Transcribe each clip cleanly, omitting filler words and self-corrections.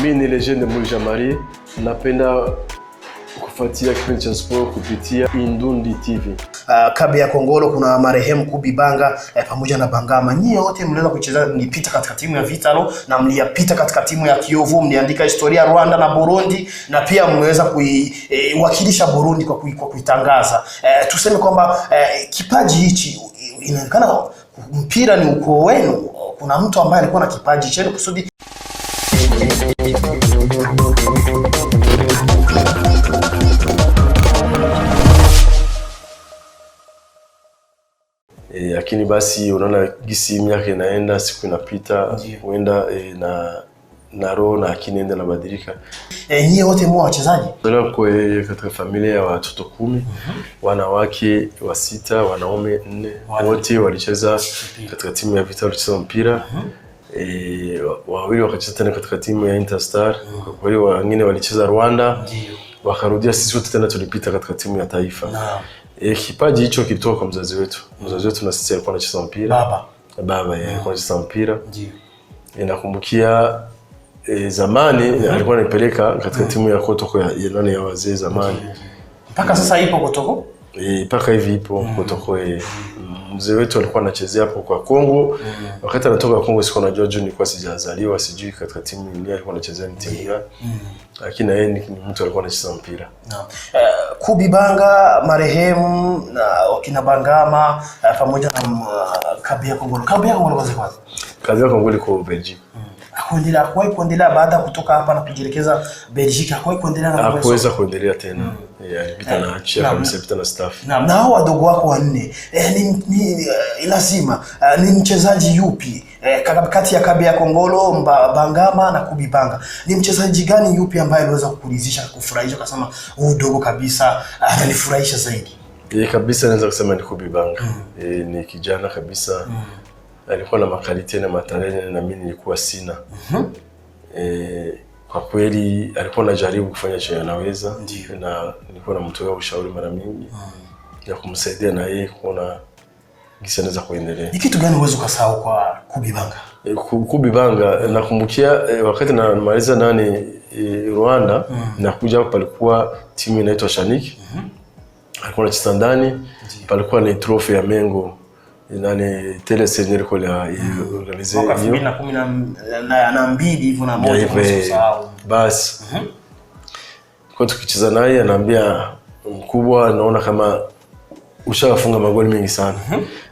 Mimi ni Legend Mbuja Marie, napenda kufuatia kipindi cha sport kupitia Indundi TV. Kabla ya Kongolo kuna marehemu Kubi Banga pamoja na Bangama. Nyie wote mliweza kucheza, mlipita katika timu ya Vitalo na mliyapita katika timu ya Kiyovu, mliandika historia Rwanda na Burundi na pia mmeweza kuiwakilisha Burundi kwa kuitangaza. Tuseme kwamba kipaji hichi inaonekana mpira ni ukoo wenu. Kuna mtu ambaye alikuwa na kipaji chenu kusudi lakini basi unaona gisi miaka inaenda, siku inapita, huenda na roho na akili inaenda inabadilika. Nyie wote mwa wachezaji? Kwa katika familia ya watoto 10, wanawake 6, wanaume 4, wote walicheza katika timu ya Vitalo, walicheza mpira. Wawili wakacheza tena katika timu ya Interstar. Kwa hiyo wengine walicheza Rwanda. Wakarudia, sisi wote tena tulipita katika timu ya taifa. Kipaji hicho kilitoka kwa mzazi wetu. Mzazi wetu na sisi alikuwa anacheza mpira. Baba yeye alikuwa anacheza mpira. Nakumbukia zamani alikuwa anipeleka katika timu ya Kotoko ya nani ya wazee zamani. Mpaka sasa ipo Kotoko? Mpaka hivi ipo Kotoko. Mzee wetu alikuwa anachezea hapo kwa Kongo. Wakati anatoka Kongo siko najua juu nilikuwa sijazaliwa, sijui katika timu ile alikuwa anachezea ni timu gani. Lakini yeye ni mtu alikuwa anacheza mpira. Kubi Banga marehemu na wakina Bangama pamoja na Kabia Kongolo. Kabia Kongolo kwanza. Kabia Kongolo iko Belgique. Hakuwahi kuendelea baada ya kutoka hapa na kujielekeza Belgique, hakuwahi kuendelea na hakuweza kuendelea tena. Alipita na achia kabisa, alipita na staff. Na hao wadogo wako wanne ni lazima ni mchezaji yupi kati ya Kabia Kongolo, Bangama na Kubi Banga? Ni mchezaji gani yupi ambaye aliweza kukuridhisha, kufurahisha ukasema huyu dogo kabisa ananifurahisha zaidi? Kabisa naweza kusema ni Kubi Banga. Ni kijana kabisa. Alikuwa na makalite na matalente na mimi nilikuwa sina. Kwa kweli alikuwa anajaribu kufanya chenye anaweza, na nilikuwa namtoa ushauri mara mingi ya kumsaidia na yeye kuona gisi anaweza kuendelea. Ni kitu gani uwezo kusahau kwa Kubi Banga? Kubi Banga nakumbukia wakati namaliza Rwanda na kuja hapo, palikuwa timu inaitwa Shanik. Alikuwa anacheza ndani, palikuwa ni trophy ya Mengo tele senior kwa organize mwaka 2012 hivyo na moja kusahau basi. Kwa tukicheza naye ananiambia, mkubwa, naona kama ushafunga magoli mengi sana.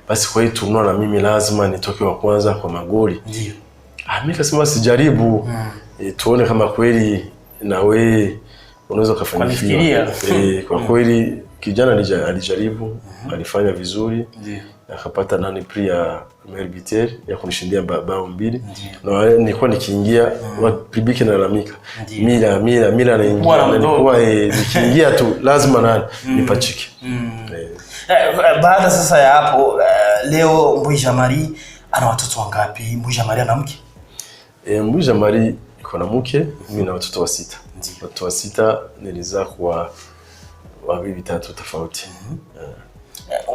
Basi kwa hiyo tunaona na mimi lazima nitoke wa kwanza kwa magoli. Ndio. Mimi kasema sijaribu tuone kama kweli na wewe unaweza kufanikiwa. Kwa kweli kijana alijaribu, alifanya vizuri. Ndio. Akapata prix ya Merbitel ya kunishindia bao 2. Na nilikuwa nikiingia public na lalamika. Mila naingia, nilikuwa nikiingia tu lazima nipachike. Baada sasa ya hapo, leo Mbuja Marie ana watoto wangapi? Mbuja Marie ana mke? Mbuja Marie iko na mke, mimi na watoto 6. Watoto 6 nilizaa kwa wabibi 3 tofauti.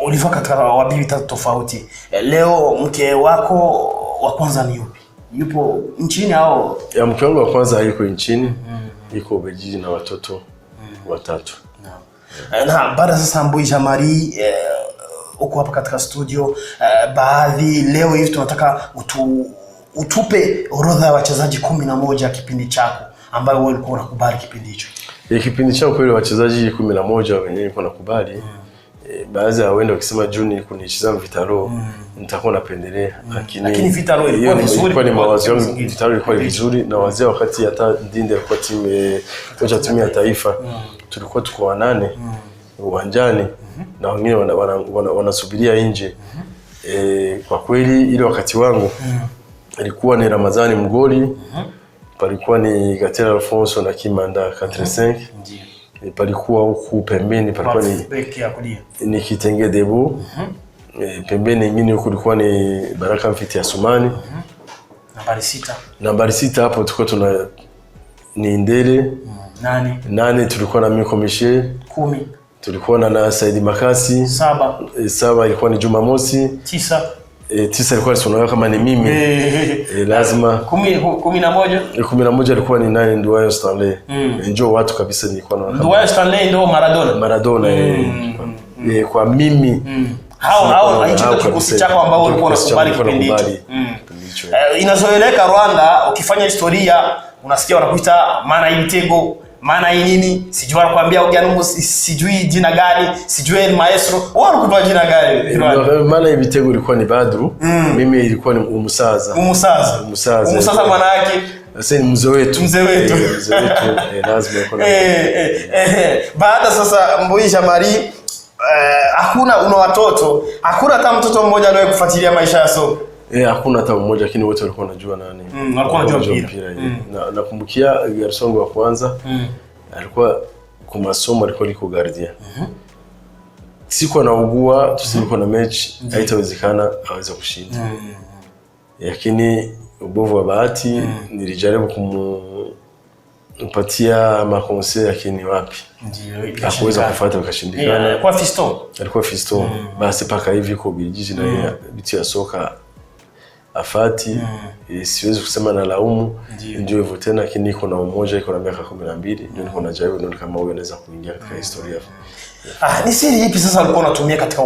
Ulivaa katika wabibi 3 tofauti. Leo mke wako wa kwanza ni yupi? Yupo nchini au? Mke wangu wa kwanza yuko nchini. Yuko Belgique na watoto 3. Na baada sasa Mbuja Marie uko hapa katika studio, baadhi leo hivi tunataka utupe orodha ya wachezaji 11 kipindi chako ambayo wewe ulikuwa unakubali kipindi hicho. Kipindi changu kweli wachezaji 11 wenyewe nilikuwa nakubali. Baadhi ya wenda wakisema Juni kunicheza Vitalo nitakuwa napendelea, lakini Vitalo ilikuwa vizuri. Kwa ni mawazo yangu Vitalo ilikuwa vizuri, na wazee wakati hata Ndinde alikuwa timu ya taifa, tulikuwa tuko 8 uwanjani na wengine wanasubiria nje. Kwa kweli ile wakati wangu ilikuwa ni Ramazani Mgoli, palikuwa ni Gatera Alfonso na Kimanda 45. Palikuwa huku pembeni palikuwa ni Kitenge Debu. Pembeni nyingine huku kulikuwa ni Baraka Mfiti ya Sumani. Nambari 6 hapo tulikuwa ni Ndele. 8 tulikuwa na Miko Michel. 10 tulikuwa na Saidi Makasi. 7 ilikuwa ni Jumamosi. 9 9 alikuwa anaona kama ni mimi. Lazima 11 alikuwa ni nani? Nduwayo Stanley. Njoo watu kabisa nilikuwa naona. Nduwayo Stanley ndio Maradona. Kwa mimi hao hicho kikosi chako ambao ulikuwa unakubali kipindi hicho. Inazoeleka Rwanda, ukifanya historia unasikia wanakuita Mana Ibitego, Mana nini, sijui wanakuambia Ogianumu, sijui jina gani, sijui El Maestro, wanakupa jina gani? Mana Ibitego ilikuwa ni Badru, mimi ilikuwa ni Umusaza maana yake sasa ni mzee wetu. Lazima iko na baada sasa Mbuisha Marie, hakuna una watoto, hakuna hata mtoto mmoja aliye kufuatilia maisha ya soka. Hakuna hata mmoja, lakini wote walikuwa wanajua nani. Walikuwa wanajua mpira. Nakumbukia garson wa kwanza alikuwa kwa masomo, alikuwa liko gardien. Siku anaugua, tusiko na mechi, haitawezekana aweze kushinda. Lakini ubovu wa bahati, nilijaribu kumpatia makonsei, lakini wapi. Ndio hakuweza kufuata, ukashindikana. Alikuwa Fiston. Basi paka hivi kwa Ubelgiji na vitu ya soka afati. Siwezi kusema na laumu, ndio hivyo tena, lakini iko na umoja, iko na miaka 12, ndio niko na jaribu ndio kama huyo anaweza kuingia katika historia. Ni siri ipi sasa ulikuwa unatumia katika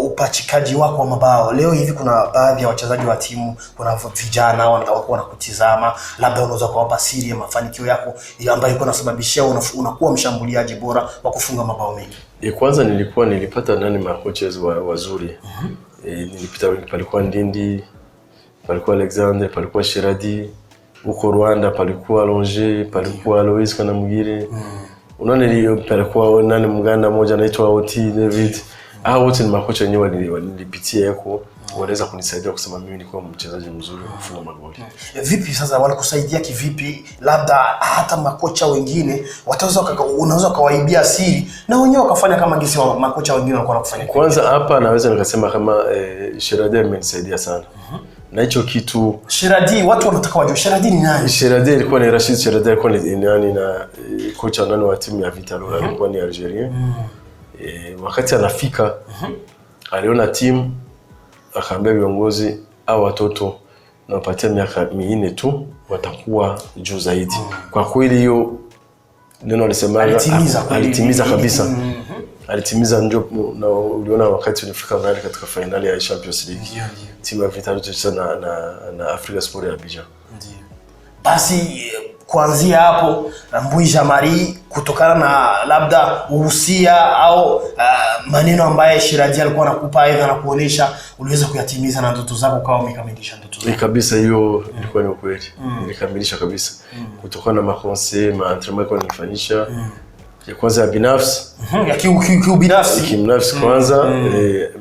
upachikaji wako wa mabao? Leo hivi kuna baadhi ya wachezaji wa timu, kuna vijana wanakuwa wanakutizama, labda unaweza kuwapa siri ya mafanikio yako ambayo iko nasababishia unakuwa mshambuliaji bora wa kufunga mabao mengi. Kwanza nilipata makocha wazuri. Palikuwa Ndindi, palikuwa Alexander, palikuwa Shiradi. Huko Rwanda palikuwa Longe, palikuwa Lois Kanamugire. Unaona palikuwa nani Mganda mmoja anaitwa Oti David. Wote ni makocha wenyewe nilipitia yako, wanaweza kunisaidia kusema mimi nilikuwa mchezaji mzuri wa kufunga magoli. Vipi sasa wanakusaidia kivipi? Labda hata makocha wengine unaweza kawaibia siri na wenyewe wakafanya kama gisi makocha wengine walikuwa wanafanya. Kwanza hapa naweza nikasema kama Shiradi amenisaidia sana. Na hicho kitu Shiradi, watu wanataka wajue Shiradi ni nani? Shiradi ilikuwa ni Rashid Shiradi, alikuwa ni nani na kocha nani wa timu ya Vitalo, alikuwa ni Algerien. Wakati anafika aliona timu, akaambia viongozi au watoto na wapatia miaka 4 tu watakuwa juu zaidi. Kwa kweli hiyo neno alisema alitimiza kabisa. Alitimiza ndio, na uliona wakati ulifika mbali katika finali ya Champions League. Timu ya Vitalo tulicheza na Africa Sport ya Abidjan. Basi kuanzia hapo Mbuisha Marie, kutokana na labda uhusia au maneno ambaye Shiradi alikuwa anakupa aidha na kuonesha, uliweza kuyatimiza na ndoto zako kama umekamilisha ndoto zako. Kabisa, hiyo ilikuwa ni ukweli. Nilikamilisha kabisa. Kutokana na makonse, entraînement kwa nilifanyisha. Ya kwanza ya binafsi, ya kiubinafsi kwanza.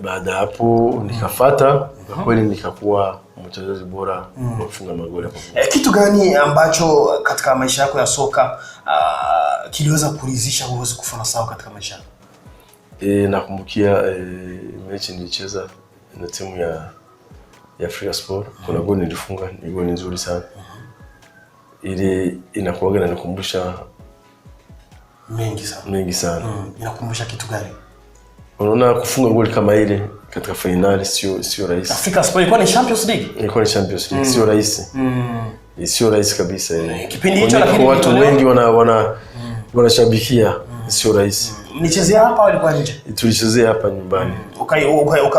Baada hapo nikafuata, kwa kweli nikakuwa mchezaji bora wa kufunga magoli hapo. Kitu gani ambacho katika maisha yako ya soka kiliweza kuridhisha uweze kufanya sawa katika maisha yako? Nakumbukia mechi nilicheza na timu ya Africa Sport. Kuna goli nilifunga, ni goli nzuri sana. Ile inakuwa inanikumbusha mengi sana. Inakumbusha kitu gani? Unaona, kufunga goli kama ile katika finali sio rahisi. Africa Sport ilikuwa ni Champions League. Ilikuwa ni Champions League, sio rahisi. Sio rahisi kabisa. Kipindi hicho lakini watu wengi wanashabikia, sio rahisi. Mlichezea hapa au ilikuwa nje? Tulichezea hapa nyumbani.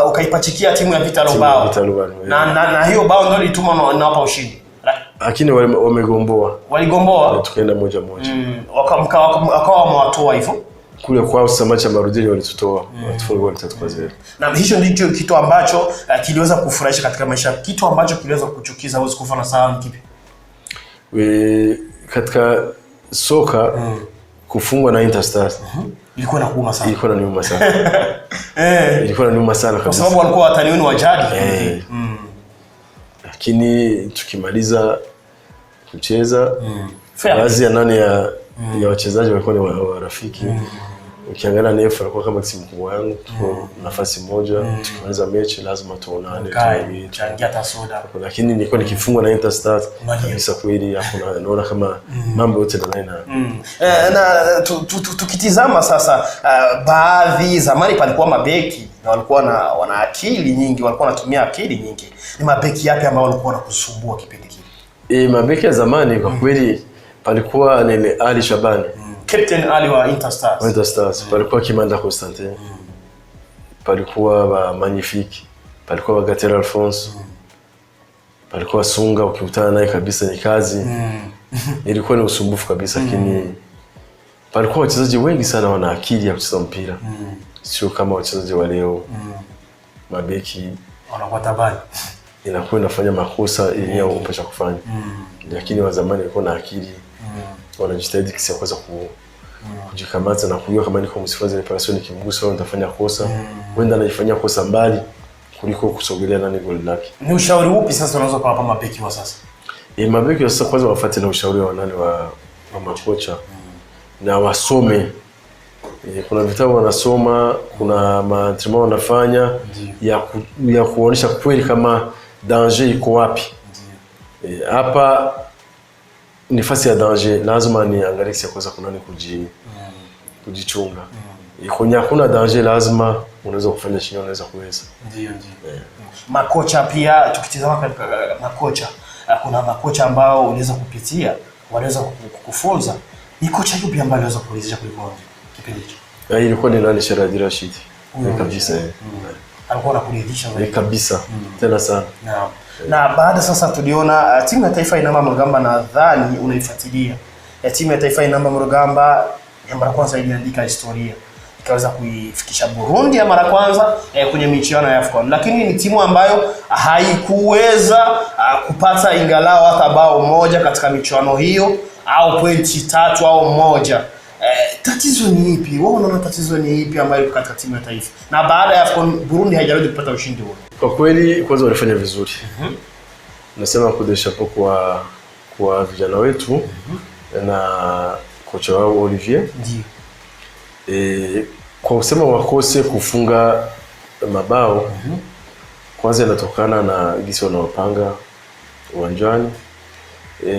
Ukaipachikia timu ya Vitalo bao. Na hiyo bao ndio ilituma na hapa ushindi. Lakini wamegomboa. Waligomboa. Tukaenda moja. Wakawa wamewatoa hivyo. Kule kwao samacha marudini walitutoa. Watufunga goli 3-0. Na hicho ndicho kitu ambacho kiliweza kufurahisha katika maisha. Kitu ambacho kiliweza kuchukiza uweze kufanya sawa ni kipi? Katika soka kufungwa na Interstars. Ilikuwa inakuuma sana. Ilikuwa inaniuma sana. Ilikuwa inaniuma sana kabisa. Kwa sababu walikuwa watanioni wa jadi. Lakini tukimaliza kucheza, baadhi ya ya wachezaji walikuwa ni rafiki. Ukiangalia Nefu alikuwa kama timu kubwa yangu, tuko nafasi moja, tukimaliza mechi lazima tuonane changia tasoda. Lakini nilikuwa nikifungwa na Interstar kabisa kweli hapo naona kama mambo yote yanaenda. Na tukitizama sasa baadhi zamani palikuwa mabeki na walikuwa wana akili nyingi, walikuwa wanatumia akili nyingi. Ni mabeki yapi ambao walikuwa wanakusumbua kipindi kile? Mabeki ya zamani kwa kweli palikuwa ni Ali Shabani. Captain Ali wa Interstars. Interstars. Palikuwa Kimanda Constantin. Palikuwa ba Magnifique. Palikuwa Gatera Alphonse. Palikuwa Sunga, ukikutana naye kabisa ni kazi. Ilikuwa ni usumbufu kabisa, lakini palikuwa wachezaji wengi sana wana akili ya kucheza mpira. Sio kama wachezaji wa leo. Mabeki wanakuwa tabani. Inakuwa inafanya makosa yenyewe unapaswa kufanya. Lakini wa zamani walikuwa na akili. Wanajitahidi kisia kuweza kujikamata na kujua kama niko msifazi ni passion nikimgusa nitafanya kosa. Wenda anajifanyia kosa mbali kuliko kusogelea nani goli lake. Ni ushauri upi sasa unaweza kuwapa mabeki wa sasa? Mabeki wa sasa kwanza wafuate na ushauri wa nani wa makocha. Na wasome. Kuna vitabu wanasoma, kuna maentraînement wanafanya ya kuonyesha kweli kama danger iko wapi. Hapa nafasi ya danger lazima ni angalie kuweza kunani kujichunga. Ikonya kuna danger lazima unaweza kufanya chini unaweza kuweza. Ndio. Makocha pia tukitizama makocha, kuna makocha ambao unaweza kupitia, wanaweza kukufunza. Ni kocha yupi ambaye anaweza kuelezea kuliko kipindi hicho? Ilikuwa ni nani? Sheradi Rashid. Kabisa. Alikuwa anakuridhisha zaidi. Kabisa. Tena sana. Naam. Na baada sasa tuliona timu ya taifa Inamba Mrugamba, nadhani unaifuatilia. Timu ya taifa Inamba Mrugamba ya mara kwanza iliandika historia. Ikaweza kuifikisha Burundi ya mara kwanza kwenye michuano ya AFCON. Lakini ni timu ambayo haikuweza kupata ingalao hata bao moja katika michuano hiyo au pointi 3 au moja. Tatizo ni ipi? Wewe unaona tatizo ni ipi ambayo iko katika timu ya taifa? Na baada ya AFCON Burundi haijarudi kupata ushindi huo. Kwa kweli kwanza walifanya vizuri. Nasema kudesha kwa vijana wetu na kocha wao Olivier. Ndio. Kwa kusema wakose kufunga mabao kwanza inatokana na gisi wanaopanga uwanjani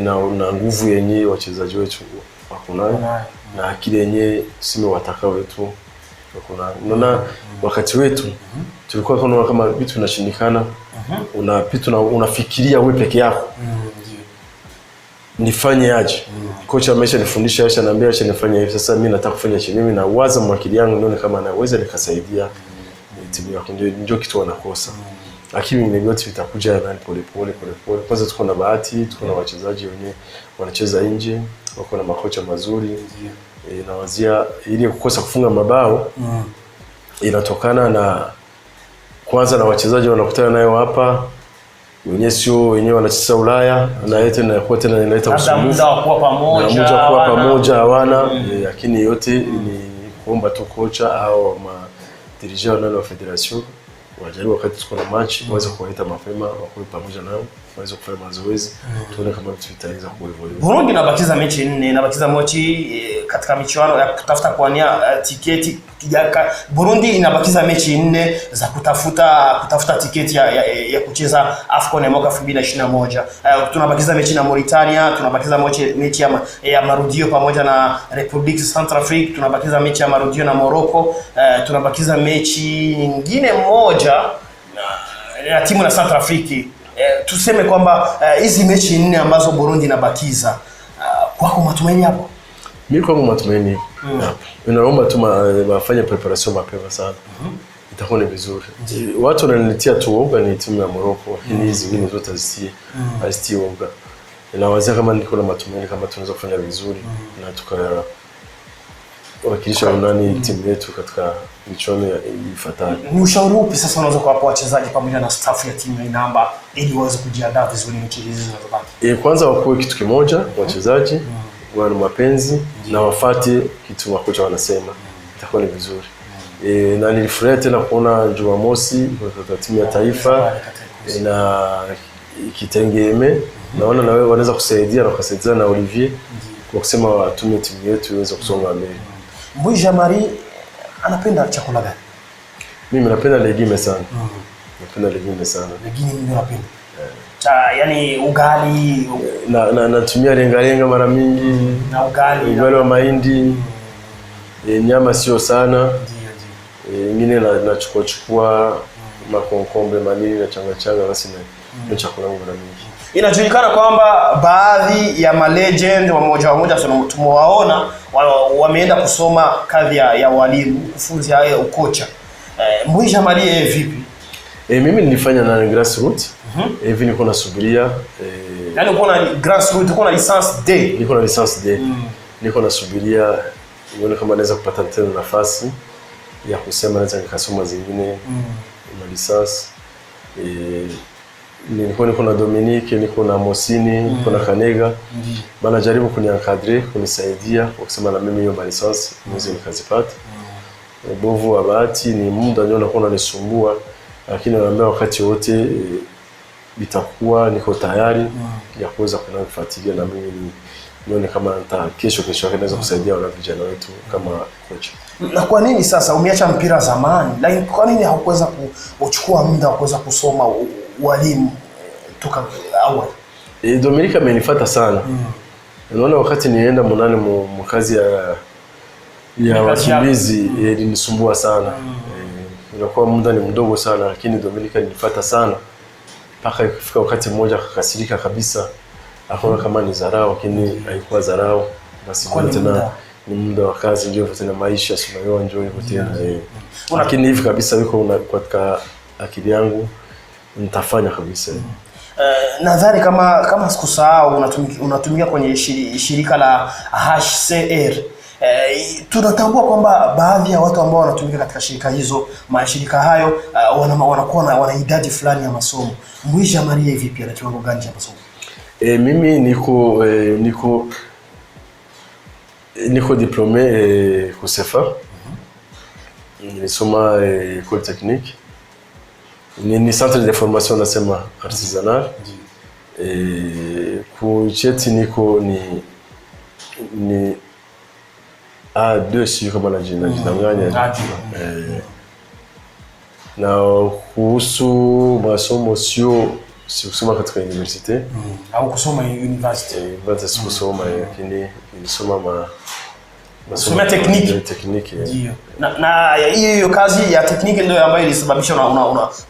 na nguvu yenyewe wachezaji wetu wakunayo na akili yenyewe sime watakao wetu wakunayo. Unaona wakati wetu tulikuwa kama vitu vinashindikana, unapita unafikiria wewe peke yako. Nifanye aje? Kocha ameshanifundisha, ananiambia acha nifanye hivi. Sasa mimi nataka kufanya hivi. Mimi nawaza mwakili yangu nione kama naweza nikasaidia timu yako. Ndio kitu wanakosa. Lakini ni yote vitakuja na pole. Kwanza tuko na bahati, tuko na wachezaji wenyewe wanacheza nje, wako na makocha mazuri. Nawazia ili kukosa kufunga mabao inatokana na kwanza na wachezaji wanakutana nayo hapa. Wenyewe wanacheza Ulaya na yote inakuwa tena inaleta usumbufu. Muda wa kuwa pamoja hawana, lakini yote ni kuomba tu kocha au dirigent wa federation wajaribu wakati tuko na match waweze kuwaita mapema wakuwe pamoja nao waweze kufanya mazoezi tuone kama vitu vitaweza kuevolve. Burundi inabakiza mechi 4, inabakiza mechi katika michuano ya kutafuta kuania tiketi. Burundi inabakiza mechi 4 za kutafuta tiketi ya kucheza AFCON ya mwaka 2021. Tunabakiza mechi na Mauritania, tunabakiza mechi ya marudio pamoja na Republique Centrafrique, tunabakiza mechi ya marudio na Morocco, tunabakiza mechi nyingine moja na timu na Centrafrique. Tuseme kwamba hizi mechi 4 ambazo Burundi inabakiza, kwako matumaini hapo? Mimi kwangu matumaini hapo. Ninaomba tu wafanye preparation mapema sana. Itakuwa ni vizuri. Watu wananiletea tu woga ni timu ya Morocco, lakini hizi zingine zote hazitii woga. Ninawazia kama niko na matumaini kama tunaweza kufanya vizuri na tukawakilisha nani timu yetu katika michuano ifuatayo. Ni ushauri upi sasa unaweza kuwapa wachezaji pamoja na staff ya timu ya Inamba ili waweze kujiandaa vizuri mechi hizi zinazobaki? Kwanza wakuwe kitu kimoja, wachezaji wana mapenzi na wafate kitu makocha wanasema. Itakuwa ni vizuri. Na nilifurahi tena kuona Jumamosi kwa timu ya taifa na Kitengeme. Naona na wewe wanaweza kusaidia na kusaidiana na Olivier kwa kusema watumie timu yetu iweze kusonga mbele. Mbui Jean Marie, anapenda chakula gani? Mimi napenda legume sana. Napenda legume sana. Legume ndio napenda. Yani ugali natumia lenga mara mingi na ugali wa mahindi. Nyama sio sana. Ingine nachukua makonkombe manini na changa basi na chakula mara mingi. Inajulikana kwamba baadhi ya malegend wamoja tumewaona wameenda kusoma kadhi ya walimu kufunzi haya ukocha. Mbuisha Marie vipi? Mimi nilifanya na grassroots. Hivi niko nasubiria yani uko na grassroots, uko na licence D. Niko na licence D. Niko nasubiria nione kama naweza kupata tena nafasi ya kusema naweza nikasoma zingine na licence. Niko na Dominique, niko na Mosini, niko na Kanega. Bana jaribu kuniankadre, kunisaidia kwa kusema na mimi hiyo licence niweze nikazipata. Bovu wa bahati ni muda ndio nakuwa nanisumbua, lakini naambia wakati wote bitakuwa niko tayari ya kuweza kufuatilia na mimi nione kama kesho yake naweza kusaidia wale vijana wetu kama coach. Na kwa nini sasa umeacha mpira zamani? Lakini kwa nini haukuweza kuchukua muda wa kuweza kusoma walimu toka awali? Dominika amenifuata sana. Unaona wakati nienda Munane mkazi ya wakimbizi ilinisumbua sana. Inakuwa muda ni mdogo sana, lakini Dominika nilifuata sana. Paka ikifika wakati mmoja akakasirika kabisa. Akaona kama ni dharau, lakini haikuwa dharau. Basi tena ni muda wa kazi ndio tena maisha sio njoo hivyo tena. Lakini hivi kabisa wiko katika akili yangu nitafanya kabisa. Nadhani kama sikusahau unatumika kwenye shirika la HCR. Tunatambua kwamba baadhi ya watu ambao wanatumika katika shirika hizo, mashirika hayo wanakuwa wana idadi fulani ya masomo. Mbuisha Marie vipi ana kiwango gani cha masomo? Mimi niko diplômé kusefa. Nilisoma école technique. Ni centre de formation nasema artisanal. Kucheti niko ni A2 sio kama najidanganya. Na kuhusu masomo sio kusoma katika university au kusoma university. Bado sikusoma, lakini nilisoma masomo tekniki. Ndio. Na hiyo kazi ya tekniki ndio ambayo ilisababisha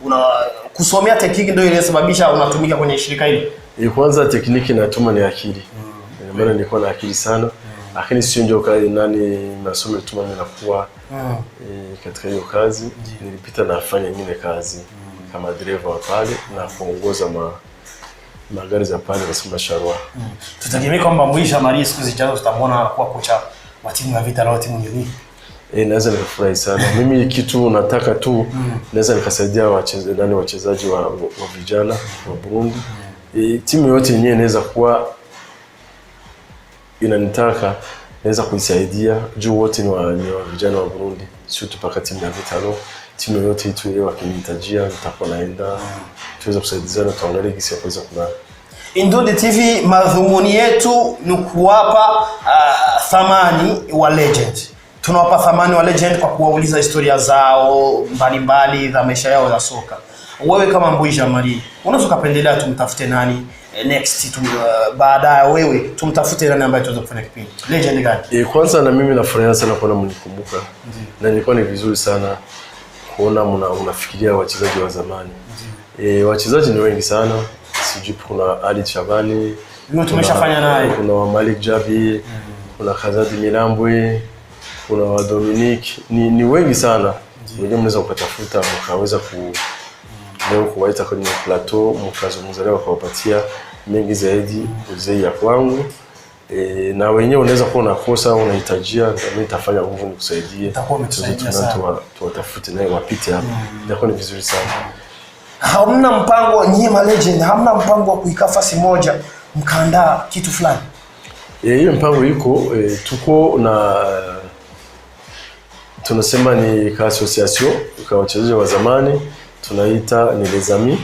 una kusomea tekniki ndio ilisababisha unatumika kwenye shirika hili. Kwanza tekniki natuma ni akili. Maana nilikuwa na akili sana. Lakini sio ndio kazi masomo tuma mimi nakuwa katika hiyo kazi. Nilipita nafanya nyingine kazi kama driver wa pale na kuongoza magari za pale kwa Sharwa. Tutategemea kwamba Mbuisha Marie siku zijazo tutamwona anakuwa kocha wa timu ya Vita na timu nyingine. Naweza nikafurahi sana. Mimi kitu nataka tu naweza nikasaidia wachezaji wa vijana wa Burundi. Timu yote yenyewe inaweza kuwa inanitaka, naweza kuisaidia juu wote ni wa vijana wa Burundi. Sio tu paka timu ya Vita no. Timu yote itu ile wakinitajia nitakuwa naenda tuweza kusaidiana tuangalie kisi ya kuweza kuna. Indundi TV madhumuni yetu ni kuwapa thamani wa legend. Tunawapa thamani wa legend kwa kuwauliza historia zao mbalimbali za maisha yao ya soka. Wewe kama Mbuisha Marie, unaweza kupendelea tumtafute nani next baadaye wewe tumtafute nani ambaye tuweza kufanya kipindi? Legend gani? Kwanza na mimi nafurahia sana kuona mnikumbuka. Na nilikuwa ni vizuri sana kuona unafikiria wachezaji wa zamani. Wachezaji ni wengi sana. Sijui kuna Ali Chabani, tumeshafanya naye. Kuna Malik Jabi, kuna Kazadi Milambwe, kuna Dominique. Ni wengi sana. Wengine mnaweza kutafuta mkaweza leo kuwaita kwenye plateau mkazungumza leo kuwapatia mengi zaidi uzee ya kwangu. Na wenyewe unaweza kuwa unakosa unahitajia, mimi nitafanya nguvu nikusaidie. Tuwatafute naye wapite hapa. Itakuwa ni vizuri sana. Hamna mpango nyinyi legend, hamna mpango wa kuikaa fasi moja mkaandaa kitu fulani? Hiyo mpango iko, tuko na tunasema ni ka association kwa wachezaji wa zamani, tunaita ni les amis.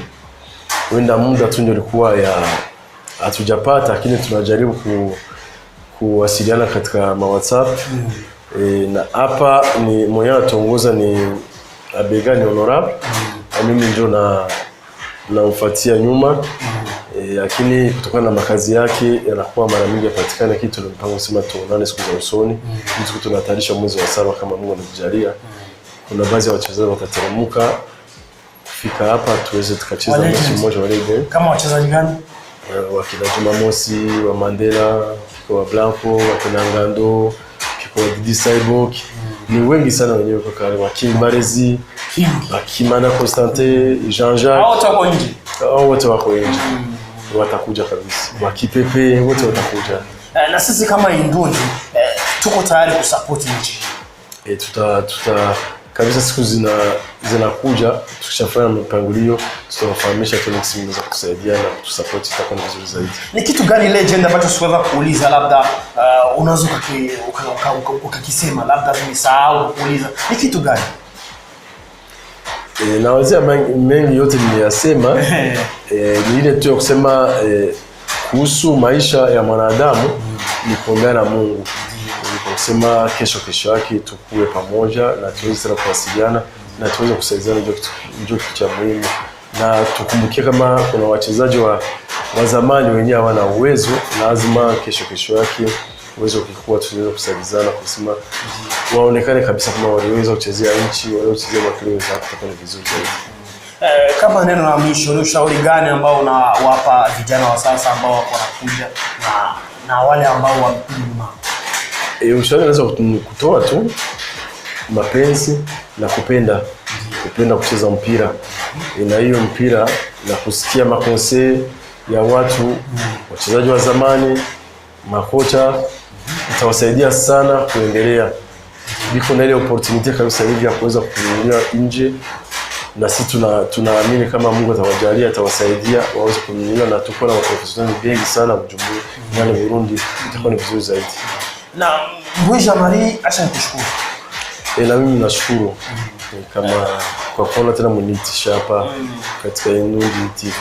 Wenda muda tu ndio ilikuwa ya hatujapata, lakini tunajaribu kuwasiliana katika WhatsApp Na hapa ni mwenye anatongoza ni Abegani Honorable. Mimi ndio na ufuatia nyuma. Lakini kutokana na makazi yake yanakuwa mara mingi yapatikana kitu tunapanga kusema tuonane siku za usoni. Kitu tunatayarisha mwezi wa 7 kama Mungu anatujalia. Kuna baadhi ya wachezaji watateremka kufika hapa tuweze tukacheza mechi moja wa ligi. Kama wachezaji gani? Wakina Jumamosi, wa Mandela, wa Blanco, wa Ngando, wa Didi Saibok. Ni wengi sana wenyewe kwa kale, wa King Barezi, wa Kimana Constantin, Jean-Jacques. Hao wote wako nje. Watakuja kabisa. Wa Kipepe wote watakuja. Na sisi kama Indundi tuko tayari kusupport nchi. Kabisa siku zinakuja tukishafanya mpangilio tutawafahamisha Tonex inaweza kusaidia na kutusupport itakuwa vizuri zaidi. Ni kitu gani legend ambacho siweza kuuliza labda unaweza ukakisema labda nimesahau kuuliza. Ni kitu gani? Nawazia mengi yote nimeyasema. Ni ile tu ya kusema kuhusu maisha ya mwanadamu ni kuongea na Mungu. Kusema kesho yake tukue pamoja na tuweze tena kuwasiliana na tuweze kusaidiana ndio kitu cha muhimu. Na tukumbukie kama kuna wachezaji wa zamani wenyewe hawana uwezo, lazima kesho yake uwezo ukikua tuweze kusaidiana kusema waonekane kabisa kama waliweza kuchezea nchi, waliweza kuchezea maklub zao kutakuwa vizuri zaidi. Kama neno la mwisho, ni ushauri gani ambao unawapa vijana wa sasa ambao wako wanakuja na wale ambao wamepima? Ushauri naweza kutoa tu mapenzi na kupenda kucheza mpira. Na hiyo mpira na kusikia makonsei ya watu wachezaji wa zamani, makocha itawasaidia sana kuendelea. Biko na ile opportunity kabisa hivi ya kuweza kuingia nje, na sisi tunaamini kama Mungu atawajalia atawasaidia waweze kuingia na tukua na professional wengi sana mjumbe ndani ya Burundi, itakuwa ni vizuri zaidi. Na Mbui Jean-Marie, acha nikushukuru. Na mimi nashukuru kama kwa kuona tena mnitisha hapa katika Indundi TV.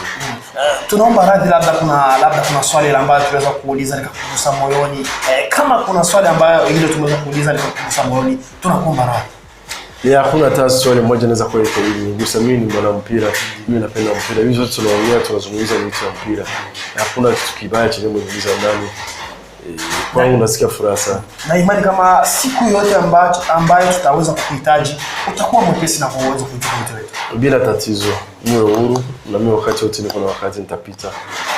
Tunaomba radhi, labda kuna swali ambalo tunaweza kuuliza nikakugusa moyoni. Kama kuna swali ambayo ile tumeweza kuuliza nikakugusa moyoni, tunakuomba radhi. Hakuna hata swali moja naweza kuweka hivi. Ngusa mimi ni mwana mpira. Mimi napenda mpira. Hizo zote tunaongea tunazungumza ni mpira. Hakuna kitu kibaya chenye mwigiza ndani. Kwangu nasikia furaha sana. Na imani kama siku yote ambayo tutaweza kukuhitaji utakuwa mwepesi na kuweza kuitika mtu wetu. Bila tatizo. Niwe huru na mimi wakati wote niko na wakati nitapita.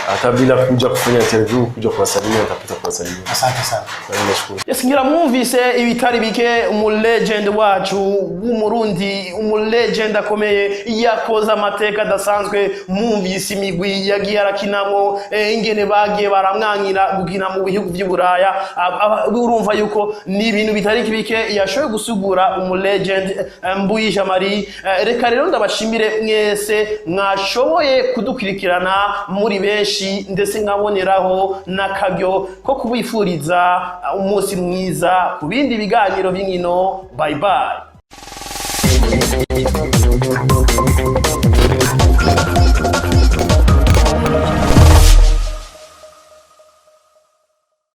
Hata bila kuja kufanya interview, kuja kuwasalimia nitapita kuwasalimia. Asante sana. Nashukuru. Ngira mwumvise ibitari bike legend wacu w'umurundi, legend akomeye yakoza amateka dasanzwe. Mwumvise imigwi yagiye arakinamo ingene bagiye baramwankira gukina mu bihugu by'Uburaya. Urumva yuko ni ibintu bitari bike yashoboye gusugura legend Mbui Jean-Marie. Reka rero ndabashimire mwese mwashoboye kudukurikirana muri benshi, ndetse nkaboneraho n'akagyo ko kubifuriza umunsi mwiza ku bindi biganiro by'inkino. Bye bye.